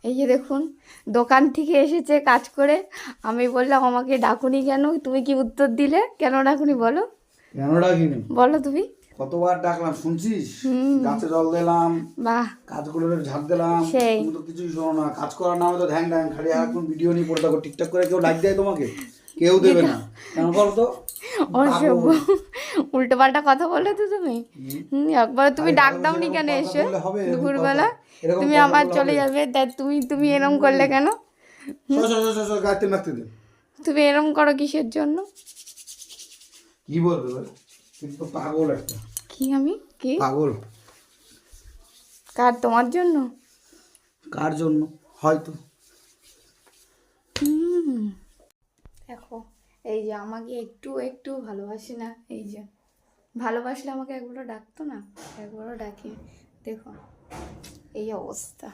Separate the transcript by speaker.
Speaker 1: এই যে দেখুন, দোকান থেকে এসেছে কাজ করে। আমি বললাম আমাকে ডাকুনি কেন, তুমি কি উত্তর দিলে? কেন ডাকুনি বলো?
Speaker 2: কেন ডাকিনি
Speaker 1: বলো তুমি।
Speaker 2: কতবার ডাকলাম শুনছিস? গাছে জল দিলাম,
Speaker 1: বাহ,
Speaker 2: কাজগুলো ঝাঁপ দিলাম,
Speaker 1: সেই
Speaker 2: তুমি তো কিছুই শোনো না। কাজ করার নামে তো ধ্যান ধ্যান খালি এখন ভিডিও নিয়ে পড়ে থাকো। টিকটক করে কেউ লাইক দেয় তোমাকে? কেউ দেবে না। কেন বলো তো?
Speaker 1: অসভ্য, উল্টো পাল্টা কথা বললে তো তুমি। একবার তুমি ডাক দাওনি কেন এসে দুপুরবেলা? তুমি আবার চলে যাবে, তাই তুমি এরম করলে কেন?
Speaker 2: গাইতে নাচতে দে।
Speaker 1: তুমি এরম করো কিসের জন্য?
Speaker 2: কি বলবে বল? তুই তো পাগল একটা।
Speaker 1: কি আমি কি
Speaker 2: পাগল।
Speaker 1: কার? তোমার জন্য?
Speaker 2: কার জন্য? হয়তো।
Speaker 1: দেখো, এই যে আমাকে একটু একটু ভালোবাসে না। এই যে ভালোবাসলে আমাকে একবারও ডাকতো না, একবারও ডাকে। দেখো এই অবস্থা।